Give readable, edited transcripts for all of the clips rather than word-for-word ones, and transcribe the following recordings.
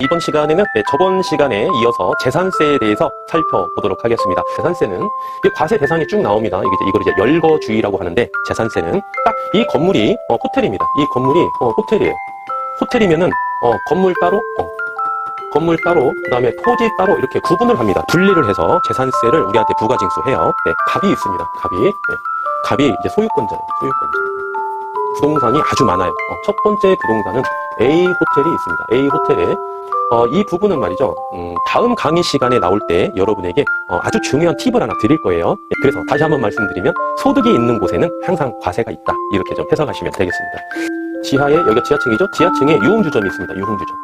이번 시간에는 저번 시간에 이어서 재산세에 대해서 살펴보도록 하겠습니다. 재산세는 과세 대상이 쭉 나옵니다. 이걸 이제 열거주의라고 하는데, 재산세는 딱 이 건물이 호텔입니다. 이 건물이 호텔이에요. 호텔이면은 건물 따로, 그 다음에 토지 따로 이렇게 구분을 합니다. 분리를 해서 재산세를 우리한테 부가징수해요. 네, 갑이 있습니다. 갑이 이제 소유권자예요. 부동산이 아주 많아요. 첫 번째 부동산은 A 호텔이 있습니다. A 호텔에 이 부분은 말이죠. 다음 강의 시간에 나올 때 여러분에게 아주 중요한 팁을 하나 드릴 거예요. 그래서 다시 한번 말씀드리면, 소득이 있는 곳에는 항상 과세가 있다. 이렇게 좀 해석하시면 되겠습니다. 지하에, 여기가 지하층이죠. 지하층에 유흥주점이 있습니다. 유흥주점.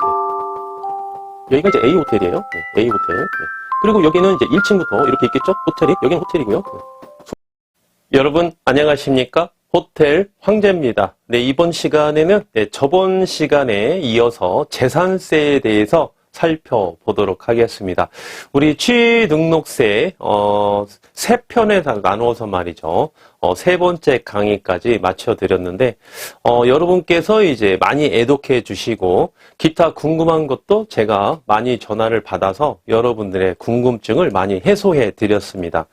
네. 여기가 이제 A 호텔이에요. 네, A 호텔. 네. 그리고 여기는 이제 1층부터 이렇게 있겠죠. 호텔이. 여기는 호텔이고요. 네. 여러분 안녕하십니까? 호텔 황제입니다. 네, 이번 시간에는 저번 시간에 이어서 재산세에 대해서 살펴보도록 하겠습니다. 우리 취등록세 세 편에 나누어서 말이죠. 세 번째 강의까지 마쳐드렸는데, 여러분께서 이제 많이 애독해 주시고, 기타 궁금한 것도 제가 많이 전화를 받아서 여러분들의 궁금증을 많이 해소해 드렸습니다.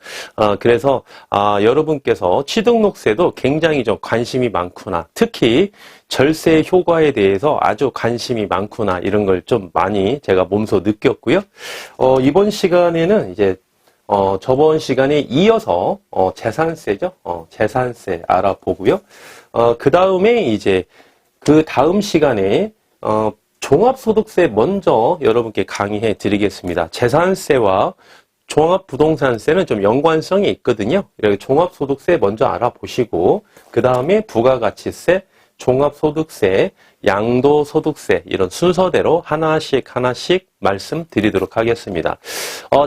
그래서 여러분께서 취등록세도 굉장히 좀 관심이 많구나, 특히 절세 효과에 대해서 아주 관심이 많구나, 이런 걸 좀 많이 제가 몸소 느꼈고요. 이번 시간에는 이제 저번 시간에 이어서 재산세죠. 재산세 알아보고요. 그 다음에 이제 그 다음 시간에 종합소득세 먼저 여러분께 강의해 드리겠습니다. 재산세와 종합부동산세는 좀 연관성이 있거든요. 이렇게 종합소득세 먼저 알아보시고, 그 다음에 부가가치세, 종합소득세, 양도소득세, 이런 순서대로 하나씩 말씀드리도록 하겠습니다.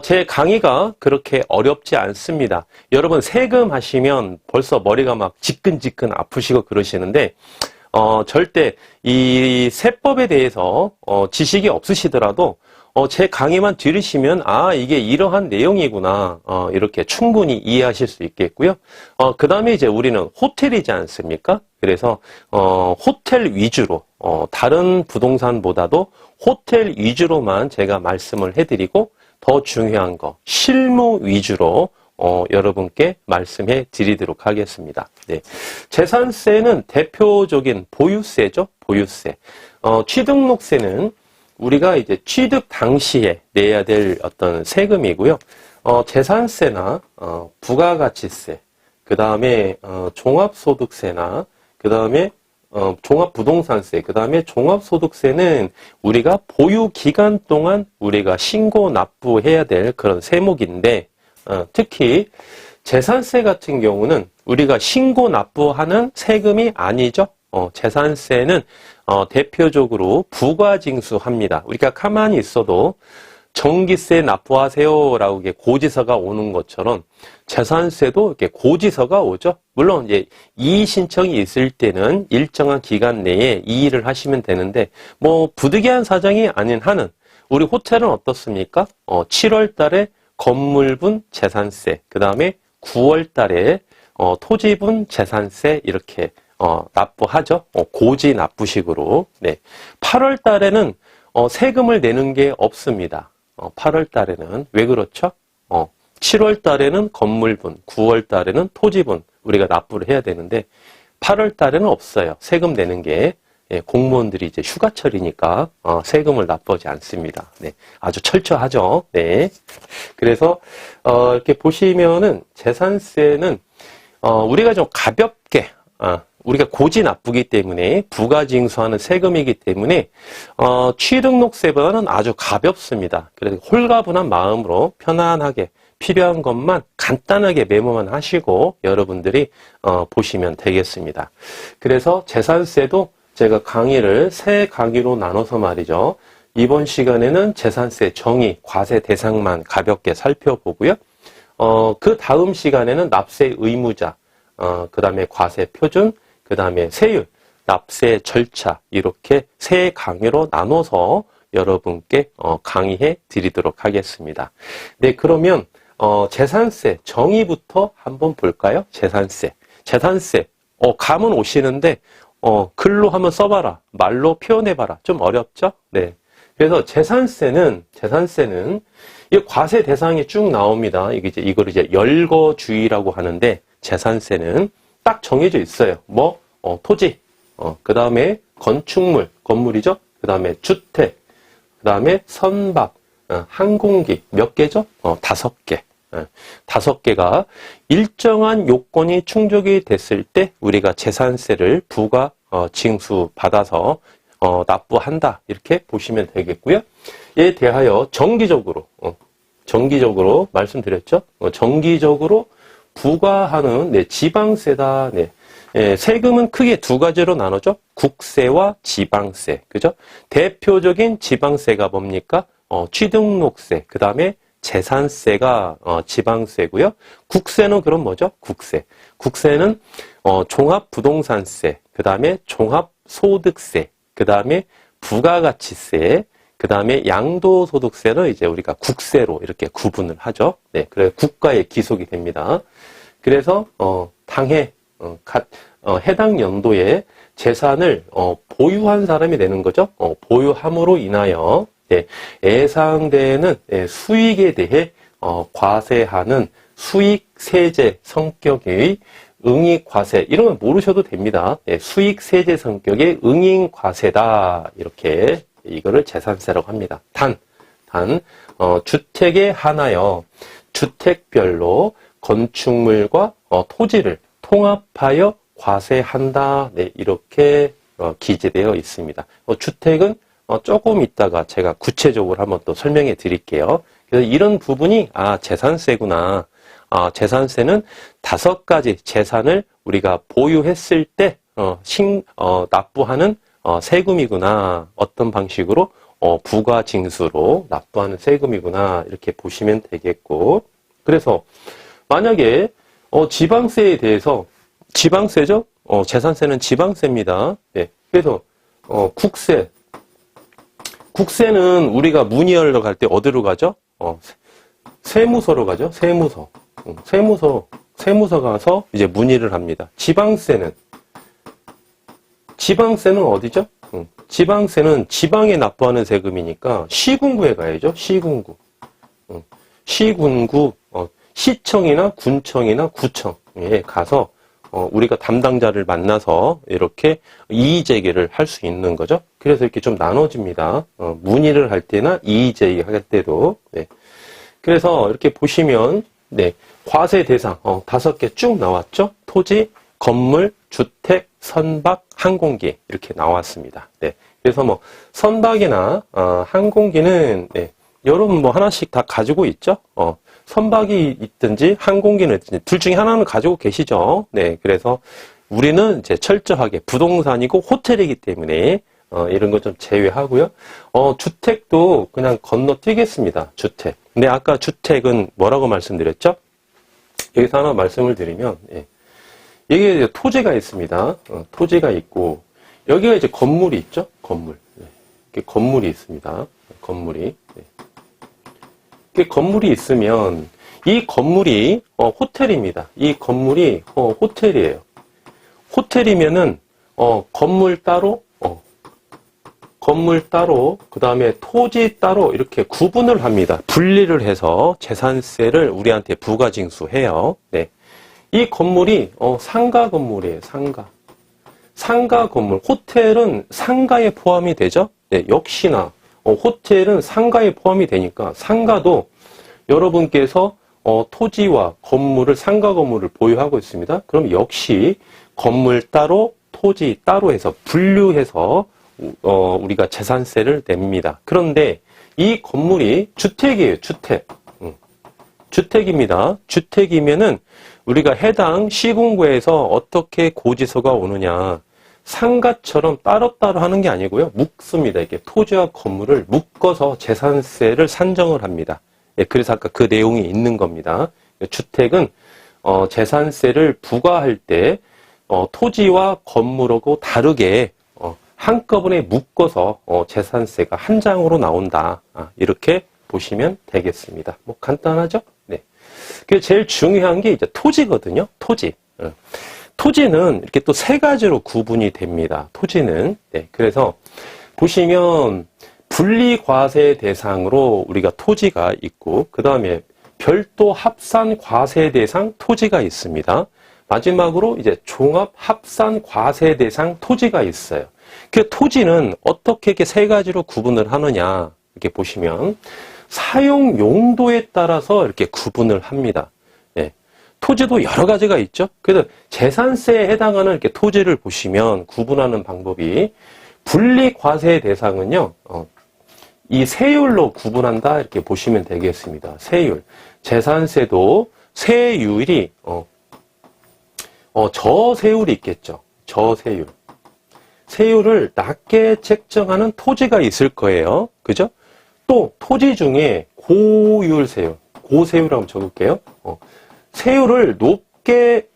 제 강의가 그렇게 어렵지 않습니다. 여러분 세금 하시면 벌써 머리가 막 지끈지끈 아프시고 그러시는데, 절대 이 세법에 대해서 지식이 없으시더라도 제 강의만 들으시면 이게 이러한 내용이구나, 이렇게 충분히 이해하실 수 있겠고요. 그 다음에 이제 우리는 호텔이지 않습니까? 그래서 호텔 위주로, 다른 부동산보다도 호텔 위주로만 제가 말씀을 해드리고, 더 중요한 거 실무 위주로 여러분께 말씀해 드리도록 하겠습니다. 네. 재산세는 대표적인 보유세죠. 보유세. 취등록세는 우리가 이제 취득 당시에 내야 될 어떤 세금이고요. 재산세나 부가가치세, 그 다음에 종합소득세나, 그 다음에 종합부동산세, 그 다음에 종합소득세는 우리가 보유 기간 동안 우리가 신고 납부해야 될 그런 세목인데, 특히 재산세 같은 경우는 우리가 신고 납부하는 세금이 아니죠. 재산세는 대표적으로 부가징수합니다. 우리가 가만히 있어도 전기세 납부하세요라고 이렇게 고지서가 오는 것처럼 재산세도 이렇게 고지서가 오죠. 물론 이제 이의 신청이 있을 때는 일정한 기간 내에 이의를 하시면 되는데, 뭐 부득이한 사정이 아닌 한은 우리 호텔은 어떻습니까? 7월 달에 건물분 재산세, 그 다음에 9월 달에 토지분 재산세, 이렇게 납부하죠. 고지 납부식으로. 네. 8월 달에는 세금을 내는 게 없습니다. 8월 달에는. 왜 그렇죠? 7월 달에는 건물분, 9월 달에는 토지분 우리가 납부를 해야 되는데, 8월 달에는 없어요. 세금 내는 게. 공무원들이 이제 휴가철이니까 세금을 납부하지 않습니다. 네. 아주 철저하죠. 네. 그래서 이렇게 보시면은 재산세는 우리가 좀 가볍게, 우리가 고지 납부기 때문에 부가징수하는 세금이기 때문에 취등록세보다는 아주 가볍습니다. 그래서 홀가분한 마음으로 편안하게 필요한 것만 간단하게 메모만 하시고 여러분들이 보시면 되겠습니다. 그래서 재산세도 제가 강의를 세 강의로 나눠서 말이죠. 이번 시간에는 재산세 정의, 과세 대상만 가볍게 살펴보고요. 그 다음 시간에는 납세 의무자, 그 다음에 과세 표준, 그 다음에 세율, 납세 절차, 이렇게 세 강의로 나눠서 여러분께 강의해 드리도록 하겠습니다. 네, 그러면 재산세 정의부터 한번 볼까요? 재산세. 감은 오시는데 글로 한번 써봐라, 말로 표현해봐라. 좀 어렵죠? 네. 그래서 재산세는 이 과세 대상이 쭉 나옵니다. 이걸 이제 열거주의라고 하는데, 재산세는 딱 정해져 있어요. 토지, 그 다음에 건축물, 건물이죠. 그 다음에 주택, 그 다음에 선박, 항공기, 몇 개죠? 5개. 5개가 일정한 요건이 충족이 됐을 때 우리가 재산세를 부과, 징수 받아서 납부한다. 이렇게 보시면 되겠고요. 이에 대하여 정기적으로 말씀드렸죠. 정기적으로 부과하는 지방세다. 세금은 크게 두 가지로 나누죠. 국세와 지방세. 그죠? 대표적인 지방세가 뭡니까? 취등록세. 그 다음에 재산세가 지방세고요. 국세는 그럼 뭐죠? 국세는 종합부동산세. 그 다음에 종합소득세. 그 다음에 부가가치세. 그 다음에 양도소득세는 이제 우리가 국세로 이렇게 구분을 하죠. 네, 그래서 국가에 기속이 됩니다. 그래서 당해 해당 연도에 재산을 보유한 사람이 되는 거죠. 보유함으로 인하여 예상되는 수익에 대해 과세하는 수익세제 성격의 응익과세, 이런 건 모르셔도 됩니다. 수익세제 성격의 응익과세다. 이렇게 이거를 재산세라고 합니다. 단 주택에 한하여 주택별로 건축물과 토지를 통합하여 과세한다. 네, 이렇게 기재되어 있습니다. 주택은 조금 있다가 제가 구체적으로 한번 또 설명해 드릴게요. 그래서 이런 부분이 재산세구나. 재산세는 5가지 재산을 우리가 보유했을 때 납부하는 세금이구나. 어떤 방식으로 부가징수로 납부하는 세금이구나. 이렇게 보시면 되겠고, 그래서 만약에 지방세에 대해서, 지방세죠? 재산세는 지방세입니다. 네. 그래서 국세는 우리가 문의하러 갈 때 어디로 가죠? 세무서로 가죠. 세무서 가서 이제 문의를 합니다. 지방세는 어디죠? 지방세는 지방에 납부하는 세금이니까 시군구에 가야죠. 시군구, 시청이나 군청이나 구청에 가서 우리가 담당자를 만나서 이렇게 이의제기를 할 수 있는 거죠. 그래서 이렇게 좀 나눠집니다. 문의를 할 때나 이의제기 할 때도. 네. 그래서 이렇게 보시면 과세 대상 5개 쭉 나왔죠. 토지, 건물, 주택, 선박, 항공기 이렇게 나왔습니다. 네. 그래서 선박이나 항공기는 여러분 하나씩 다 가지고 있죠. 선박이 있든지 항공기는 있든지 둘 중에 하나는 가지고 계시죠. 네. 그래서 우리는 이제 철저하게 부동산이고 호텔이기 때문에 이런 거 좀 제외하고요. 주택도 그냥 건너뛰겠습니다. 주택. 근데 아까 주택은 뭐라고 말씀드렸죠? 여기서 하나 말씀을 드리면, 여기에 이제 토지가 있습니다. 토지가 있고, 여기가 이제 건물이 있죠? 건물. 이렇게 건물이 있습니다. 건물이. 이렇게 건물이 있으면, 이 건물이, 호텔입니다. 이 건물이, 호텔이에요. 호텔이면은, 건물 따로, 그 다음에 토지 따로 이렇게 구분을 합니다. 분리를 해서 재산세를 우리한테 부가징수해요. 네. 이 건물이, 상가 건물이에요. 상가 건물. 호텔은 상가에 포함이 되죠? 네. 역시나, 호텔은 상가에 포함이 되니까 상가도 여러분께서, 토지와 건물을, 상가 건물을 보유하고 있습니다. 그럼 역시 건물 따로, 토지 따로 해서 분류해서 우리가 재산세를 냅니다. 그런데 이 건물이 주택이에요. 주택입니다. 주택이면은 우리가 해당 시군구에서 어떻게 고지서가 오느냐. 상가처럼 따로따로 하는 게 아니고요. 묶습니다. 이렇게 토지와 건물을 묶어서 재산세를 산정을 합니다. 그래서 아까 그 내용이 있는 겁니다. 주택은 재산세를 부과할 때 토지와 건물하고 다르게 한꺼번에 묶어서 재산세가 한 장으로 나온다. 이렇게 보시면 되겠습니다. 간단하죠? 네. 제일 중요한 게 이제 토지거든요. 토지. 토지는 이렇게 또 3가지로 구분이 됩니다. 토지는. 네. 그래서 보시면 분리과세 대상으로 우리가 토지가 있고, 그 다음에 별도 합산과세 대상 토지가 있습니다. 마지막으로 이제 종합합산과세 대상 토지가 있어요. 그 토지는 어떻게 이렇게 세 가지로 구분을 하느냐, 이렇게 보시면 사용 용도에 따라서 이렇게 구분을 합니다. 예. 토지도 여러 가지가 있죠. 그래서 재산세에 해당하는 이렇게 토지를 보시면 구분하는 방법이 분리과세 대상은요, 이 세율로 구분한다 이렇게 보시면 되겠습니다. 세율. 재산세도 세율이 저세율이 있겠죠. 저세율. 세율을 낮게 책정하는 토지가 있을 거예요. 그죠? 또 토지 중에 고율세율, 고세율이라고 적을게요. 세율을 높게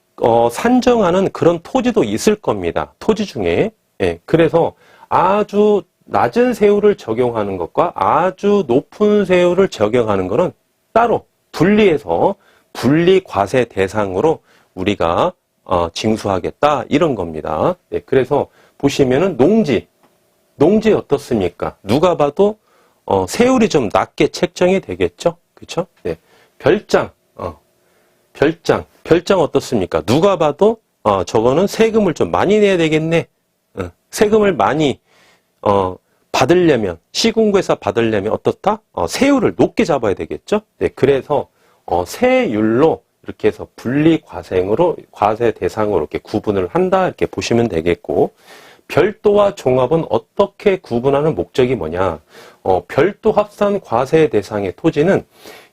산정하는 그런 토지도 있을 겁니다. 토지 중에. 예, 그래서 아주 낮은 세율을 적용하는 것과 아주 높은 세율을 적용하는 것은 따로 분리해서 분리과세 대상으로 우리가 징수하겠다 이런 겁니다. 예, 그래서 보시면은 농지 어떻습니까? 누가 봐도 세율이 좀 낮게 책정이 되겠죠, 그렇죠? 네. 별장 어떻습니까? 누가 봐도 저거는 세금을 좀 많이 내야 되겠네. 세금을 많이 받으려면 시군구에서 받으려면 어떻다? 세율을 높게 잡아야 되겠죠. 네, 그래서 세율로 이렇게 해서 분리과세로 과세 대상으로 이렇게 구분을 한다 이렇게 보시면 되겠고, 별도와 종합은 어떻게 구분하는 목적이 뭐냐? 별도 합산 과세 대상의 토지는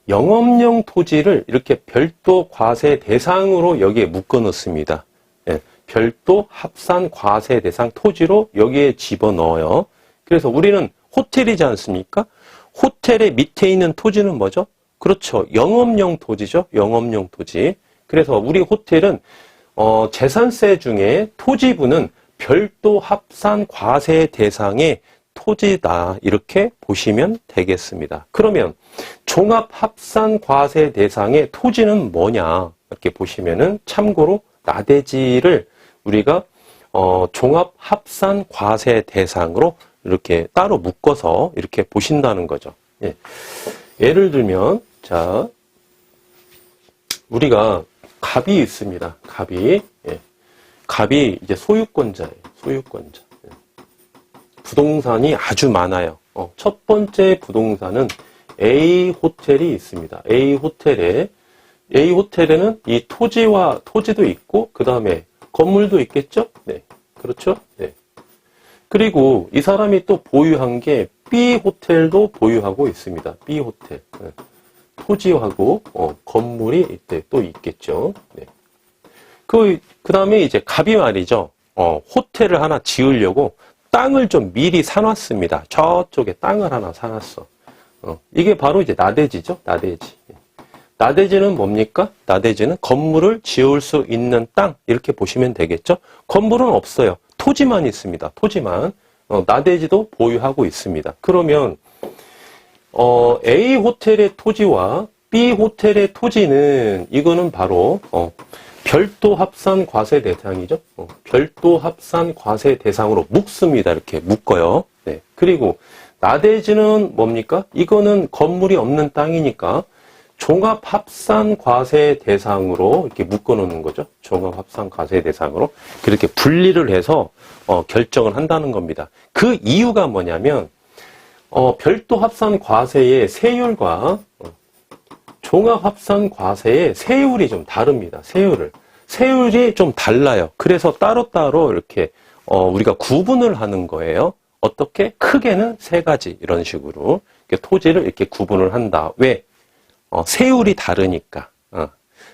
영업용 토지를 이렇게 별도 과세 대상으로 여기에 묶어 넣습니다. 예, 별도 합산 과세 대상 토지로 여기에 집어넣어요. 그래서 우리는 호텔이지 않습니까? 호텔의 밑에 있는 토지는 뭐죠? 그렇죠. 영업용 토지죠. 영업용 토지. 그래서 우리 호텔은 재산세 중에 토지부는 별도 합산 과세 대상의 토지다 이렇게 보시면 되겠습니다. 그러면 종합 합산 과세 대상의 토지는 뭐냐 이렇게 보시면은 참고로 나대지를 우리가 종합 합산 과세 대상으로 이렇게 따로 묶어서 이렇게 보신다는 거죠. 예. 예를 들면 자 우리가 갑이 있습니다. 갑이 예. 갑이 이제 소유권자예요. 소유권자. 예. 부동산이 아주 많아요. 첫 번째 부동산은 A 호텔이 있습니다. A 호텔에는 이 토지도 있고 그 다음에 건물도 있겠죠? 네, 그렇죠? 네. 그리고 이 사람이 또 보유한 게 B 호텔도 보유하고 있습니다. B 호텔. 네. 토지하고 건물이 이때 또 있겠죠. 네. 그 다음에 이제 갑이 말이죠. 호텔을 하나 지으려고 땅을 좀 미리 사놨습니다. 저쪽에 땅을 하나 사놨어. 이게 바로 이제 나대지죠. 나대지. 나대지는 뭡니까? 나대지는 건물을 지을 수 있는 땅 이렇게 보시면 되겠죠. 건물은 없어요. 토지만 있습니다. 토지만. 나대지도 보유하고 있습니다. 그러면 A 호텔의 토지와 B 호텔의 토지는 이거는 바로 별도 합산 과세 대상이죠. 별도 합산 과세 대상으로 묶습니다. 이렇게 묶어요. 네. 그리고 나대지는 뭡니까? 이거는 건물이 없는 땅이니까 종합 합산 과세 대상으로 이렇게 묶어 놓는 거죠. 종합 합산 과세 대상으로 그렇게 분리를 해서 결정을 한다는 겁니다. 그 이유가 뭐냐면 별도 합산 과세의 세율과 종합 합산 과세의 세율이 좀 다릅니다. 세율이 좀 달라요. 그래서 따로따로 이렇게 우리가 구분을 하는 거예요. 어떻게? 크게는 세 가지 이런 식으로 토지를 이렇게 구분을 한다. 왜? 세율이 다르니까.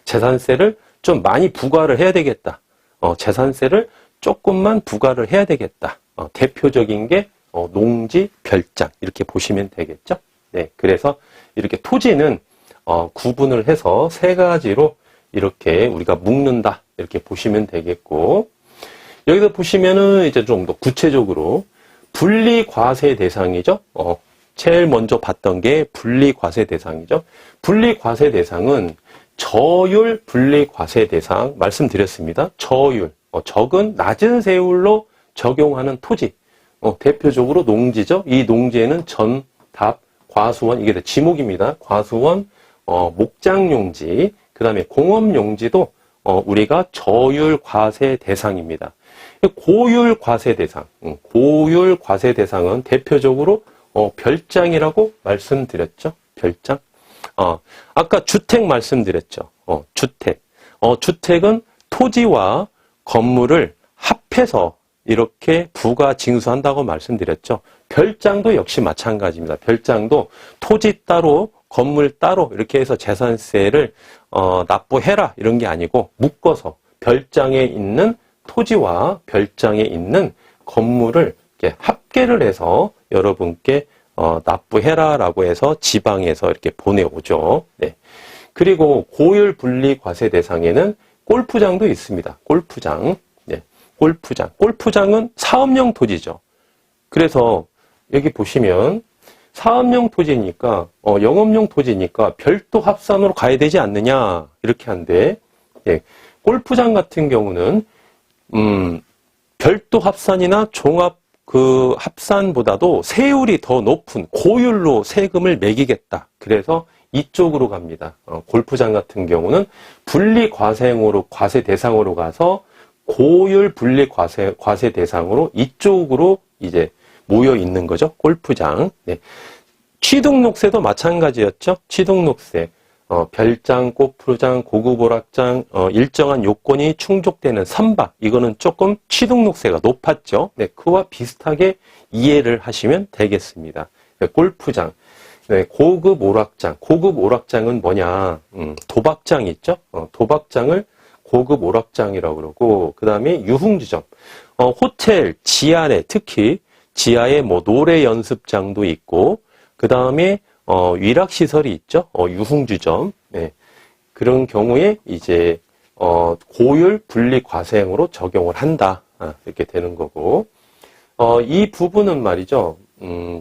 재산세를 좀 많이 부과를 해야 되겠다. 재산세를 조금만 부과를 해야 되겠다. 대표적인 게 농지, 별장 이렇게 보시면 되겠죠. 네, 그래서 이렇게 토지는 구분을 해서 세 가지로 이렇게 우리가 묶는다 이렇게 보시면 되겠고, 여기서 보시면은 이제 좀 더 구체적으로 분리과세 대상이죠. 제일 먼저 봤던 게 분리과세 대상이죠. 분리과세 대상은 저율 분리과세 대상 말씀드렸습니다. 저율, 적은 낮은 세율로 적용하는 토지. 대표적으로 농지죠. 이 농지에는 전, 답, 과수원, 이게 지목입니다. 과수원, 목장용지, 그 다음에 공업용지도 우리가 저율과세 대상입니다. 고율과세 대상, 고율과세 대상은 대표적으로 별장이라고 말씀드렸죠. 별장. 아까 주택 말씀드렸죠. 주택. 주택은 토지와 건물을 합해서 이렇게 부가 징수한다고 말씀드렸죠. 별장도 역시 마찬가지입니다. 별장도 토지 따로, 건물 따로 이렇게 해서 재산세를 납부해라 이런 게 아니고 묶어서 별장에 있는 토지와 별장에 있는 건물을 이렇게 합계를 해서 여러분께 납부해라라고 해서 지방에서 이렇게 보내오죠. 네. 그리고 고율 분리 과세 대상에는 골프장도 있습니다. 골프장. 네. 골프장. 골프장은 사업용 토지죠. 그래서 여기 보시면 사업용 토지니까 영업용 토지니까 별도 합산으로 가야 되지 않느냐 이렇게 한데, 예. 골프장 같은 경우는 별도 합산이나 종합 합산보다도 세율이 더 높은 고율로 세금을 매기겠다. 그래서 이쪽으로 갑니다. 골프장 같은 경우는 분리 과세형으로 과세 대상으로 가서 고율 분리 과세 대상으로 이쪽으로 이제 모여 있는 거죠. 골프장. 네. 취등록세도 마찬가지였죠. 취등록세. 별장, 골프장, 고급 오락장, 일정한 요건이 충족되는 선박, 이거는 조금 취등록세가 높았죠. 네, 그와 비슷하게 이해를 하시면 되겠습니다. 네, 골프장, 네, 고급 오락장. 고급 오락장은 뭐냐? 도박장 있죠? 도박장을 고급 오락장이라고 그러고, 그 다음에 유흥주점, 호텔 지하에, 특히 지하에 뭐 노래 연습장도 있고, 그 다음에 위락시설이 있죠. 유흥주점. 네. 그런 경우에 이제, 고율 분리 과세형으로 적용을 한다. 이렇게 되는 거고. 이 부분은 말이죠.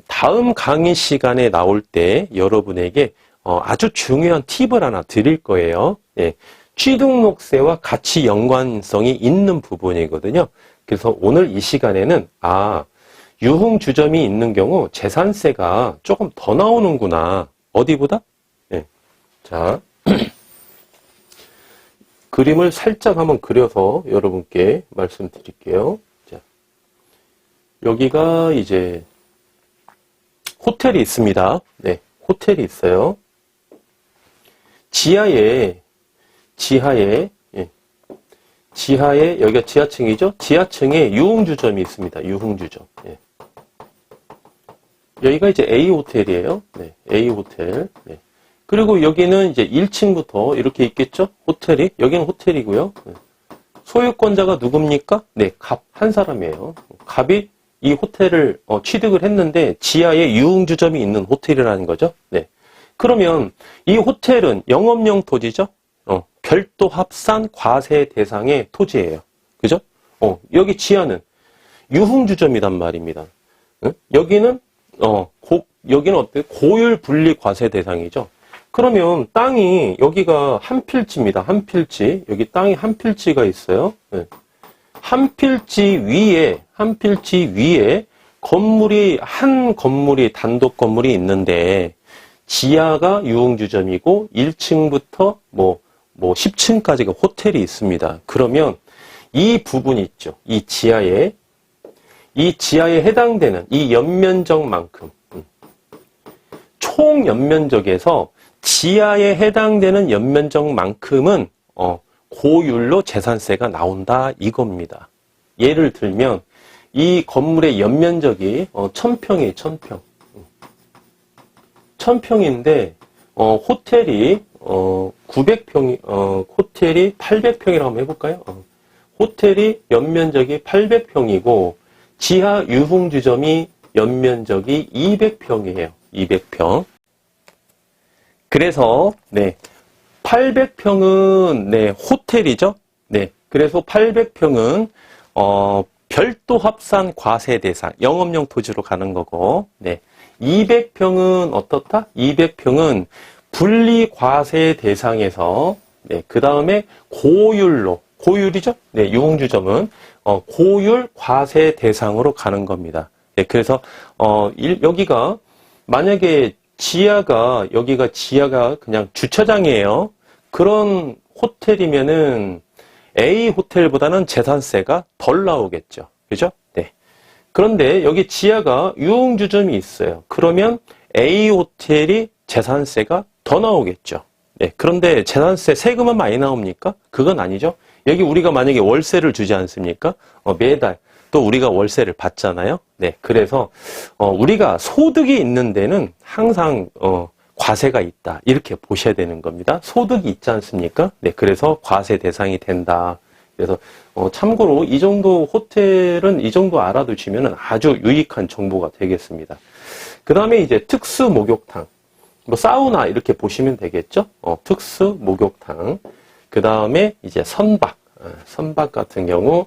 다음 강의 시간에 나올 때 여러분에게, 아주 중요한 팁을 하나 드릴 거예요. 네. 취등록세와 같이 연관성이 있는 부분이거든요. 그래서 오늘 이 시간에는, 유흥주점이 있는 경우 재산세가 조금 더 나오는구나. 어디보다? 네. 자, 그림을 살짝 한번 그려서 여러분께 말씀드릴게요. 자, 여기가 이제 호텔이 있습니다. 네, 호텔이 있어요. 지하에 여기가 지하층이죠? 지하층에 유흥주점이 있습니다. 유흥주점. 예. 여기가 이제 A호텔이에요. 네, A호텔. 네. 그리고 여기는 이제 1층부터 이렇게 있겠죠? 호텔이. 여기는 호텔이고요. 네. 소유권자가 누굽니까? 네, 갑 한 사람이에요. 갑이 이 호텔을 취득을 했는데 지하에 유흥주점이 있는 호텔이라는 거죠. 네. 그러면 이 호텔은 영업용 토지죠? 별도 합산 과세 대상의 토지예요. 그죠? 여기 지하는 유흥주점이란 말입니다. 응? 여기는 여기는 어때요? 고율 분리 과세 대상이죠. 그러면 땅이 여기가 한 필지입니다. 한 필지. 여기 땅이 한 필지가 있어요. 네. 한 필지 위에 한 건물이 단독 건물이 있는데 지하가 유흥주점이고 1층부터 뭐 10층까지가 호텔이 있습니다. 그러면 이 부분이 있죠. 이 지하에 해당되는 이 연면적만큼, 총 연면적에서 지하에 해당되는 연면적만큼은 고율로 재산세가 나온다 이겁니다. 예를 들면 이 건물의 연면적이 1000평이에요. 1000평. 1000평인데 호텔이 900평이 호텔이 800평이라고 한번 해볼까요? 호텔이 연면적이 800평이고 지하 유흥주점이 연면적이 200평이에요. 200평. 그래서 네, 800평은 네, 호텔이죠. 네. 그래서 800평은 별도 합산 과세 대상, 영업용 토지로 가는 거고. 네. 200평은 어떻다? 200평은 분리 과세 대상에서 네, 그다음에 고율이죠? 네, 유흥주점은 고율 과세 대상으로 가는 겁니다. 네, 그래서 여기가 만약에 여기가 지하가 그냥 주차장이에요. 그런 호텔이면은 A 호텔보다는 재산세가 덜 나오겠죠. 그죠? 네. 그런데 여기 지하가 유흥주점이 있어요. 그러면 A 호텔이 재산세가 더 나오겠죠. 네. 그런데 재산세 세금은 많이 나옵니까? 그건 아니죠. 여기 우리가 만약에 월세를 주지 않습니까? 매달 또 우리가 월세를 받잖아요. 네. 그래서 우리가 소득이 있는 데는 항상 과세가 있다. 이렇게 보셔야 되는 겁니다. 소득이 있지 않습니까? 네. 그래서 과세 대상이 된다. 그래서 참고로 이 정도 호텔은 이 정도 알아두시면 아주 유익한 정보가 되겠습니다. 그 다음에 이제 특수 목욕탕, 뭐 사우나 이렇게 보시면 되겠죠. 특수 목욕탕. 그 다음에 이제 선박 같은 경우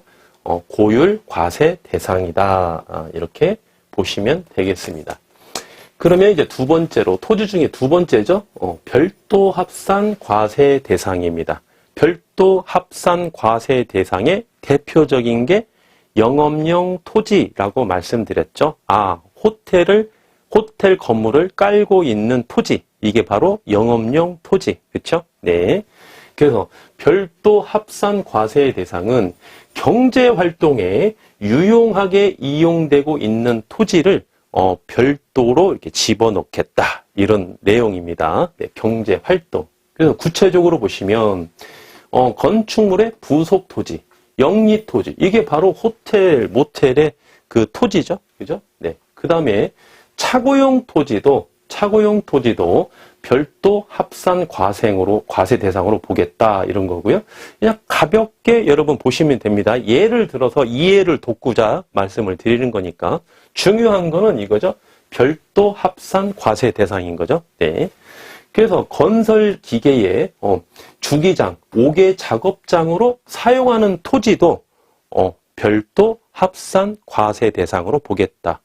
고율 과세 대상이다. 이렇게 보시면 되겠습니다. 그러면 이제 두 번째로 토지 중에 두 번째죠. 별도 합산 과세 대상입니다. 별도 합산 과세 대상의 대표적인 게 영업용 토지라고 말씀드렸죠. 호텔 건물을 깔고 있는 토지. 이게 바로 영업용 토지. 그렇죠? 네. 그래서 별도 합산 과세 대상은 경제 활동에 유용하게 이용되고 있는 토지를 별도로 이렇게 집어넣겠다. 이런 내용입니다. 네, 경제 활동. 그래서 구체적으로 보시면 건축물의 부속 토지, 영리 토지. 이게 바로 호텔, 모텔의 그 토지죠. 그죠? 네. 그다음에 차고용 토지도 별도 합산 과세 대상으로 보겠다. 이런 거고요. 그냥 가볍게 여러분 보시면 됩니다. 예를 들어서 이해를 돕고자 말씀을 드리는 거니까 중요한 거는 이거죠. 별도 합산 과세 대상인 거죠. 네. 그래서 건설 기계의 주기장, 5개 작업장으로 사용하는 토지도 별도 합산 과세 대상으로 보겠다.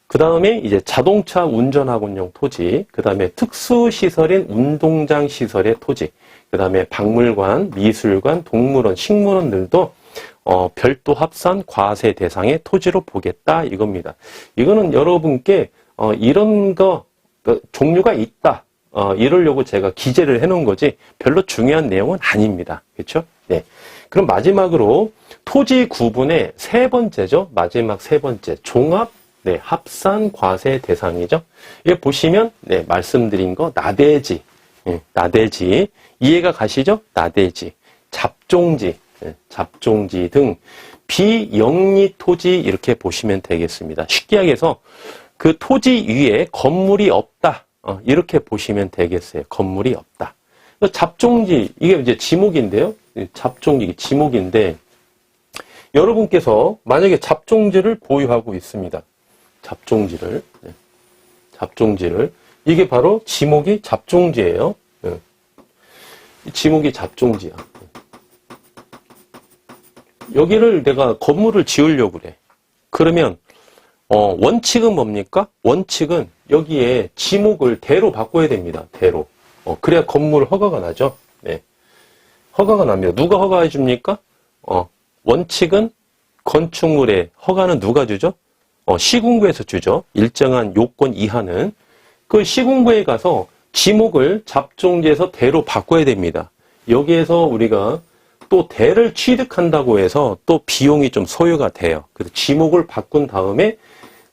그 다음에 이제 자동차 운전학원용 토지, 그 다음에 특수시설인 운동장 시설의 토지, 그 다음에 박물관, 미술관, 동물원, 식물원들도 별도 합산 과세 대상의 토지로 보겠다 이겁니다. 이거는 여러분께 이런 거 종류가 있다. 이러려고 제가 기재를 해놓은 거지 별로 중요한 내용은 아닙니다. 그렇죠? 네. 그럼 마지막으로 토지 구분의 세 번째죠. 마지막 세 번째 종합 합산 과세 대상이죠. 이게 보시면 말씀드린 거 나대지, 나대지 이해가 가시죠? 나대지, 잡종지, 잡종지 등 비영리 토지 이렇게 보시면 되겠습니다. 쉽게 얘기해서 그 토지 위에 건물이 없다. 이렇게 보시면 되겠어요. 건물이 없다. 잡종지, 이게 이제 지목인데요. 잡종지, 지목인데, 여러분께서 만약에 잡종지를 보유하고 있습니다. 잡종지를. 이게 바로 지목이 잡종지예요. 지목이 잡종지야. 여기를 내가 건물을 지으려고 그래. 그러면, 원칙은 뭡니까? 원칙은 여기에 지목을 대로 바꿔야 됩니다. 대로. 그래야 건물 허가가 나죠. 네. 허가가 납니다. 누가 허가해 줍니까? 원칙은 건축물의 허가는 누가 주죠? 시군구에서 주죠. 일정한 요건 이하는. 그 시군구에 가서 지목을 잡종지에서 대로 바꿔야 됩니다. 여기에서 우리가 또 대를 취득한다고 해서 또 비용이 좀 소요가 돼요. 그래서 지목을 바꾼 다음에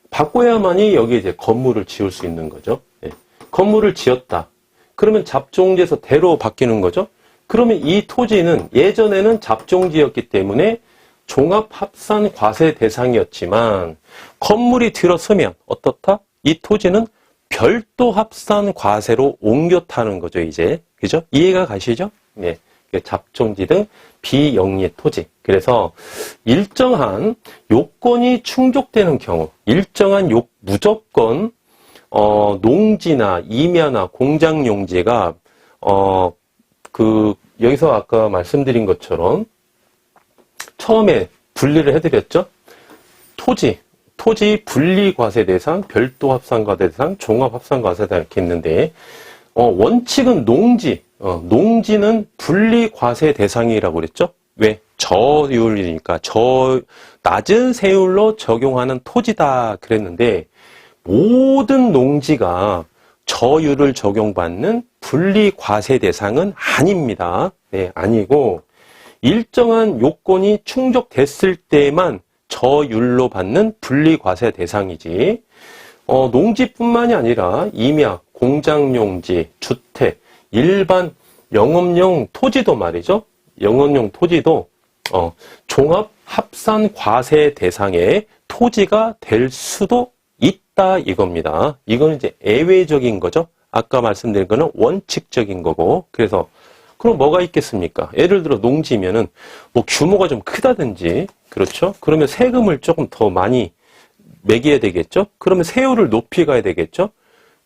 바꿔야만이 여기 이제 건물을 지을 수 있는 거죠. 예. 건물을 지었다. 그러면 잡종지에서 대로 바뀌는 거죠. 그러면 이 토지는 예전에는 잡종지였기 때문에 종합합산 과세 대상이었지만 건물이 들어서면 어떻다? 이 토지는 별도 합산 과세로 옮겨 타는 거죠, 이제. 그죠? 이해가 가시죠? 네. 잡종지 등 비영리 토지. 그래서 일정한 요건이 충족되는 경우, 무조건 농지나 임야나 공장 용지가 여기서 아까 말씀드린 것처럼 처음에 분리를 해드렸죠. 토지 분리과세 대상, 별도 합산과세 대상, 종합합산과세 대상 이렇게 있는데 원칙은 농지는 분리과세 대상이라고 그랬죠. 왜? 저율이니까 낮은 세율로 적용하는 토지다 그랬는데 모든 농지가 저율을 적용받는 분리과세 대상은 아닙니다. 네, 아니고 일정한 요건이 충족됐을 때만 저율로 받는 분리과세 대상이지 농지뿐만이 아니라 임야, 공장용지, 주택, 일반 영업용 토지도 말이죠. 영업용 토지도 종합 합산 과세 대상의 토지가 될 수도 있다 이겁니다. 이건 이제 예외적인 거죠. 아까 말씀드린 거는 원칙적인 거고. 그래서 그럼 뭐가 있겠습니까? 예를 들어 농지면은 뭐 규모가 좀 크다든지 그렇죠? 그러면 세금을 조금 더 많이 매겨야 되겠죠? 그러면 세율을 높이 가야 되겠죠?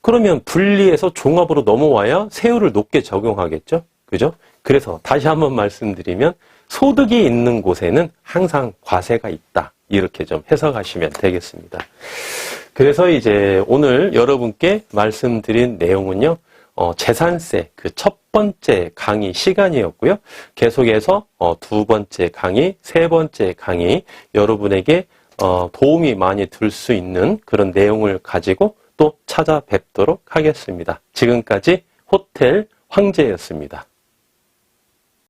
그러면 분리해서 종합으로 넘어와야 세율을 높게 적용하겠죠? 그죠? 그래서 다시 한번 말씀드리면 소득이 있는 곳에는 항상 과세가 있다. 이렇게 좀 해석하시면 되겠습니다. 그래서 이제 오늘 여러분께 말씀드린 내용은요, 재산세 그 첫 번째 강의 시간이었고요. 계속해서 두 번째 강의, 세 번째 강의 여러분에게 도움이 많이 될 수 있는 그런 내용을 가지고 또 찾아뵙도록 하겠습니다. 지금까지 호텔 황제였습니다.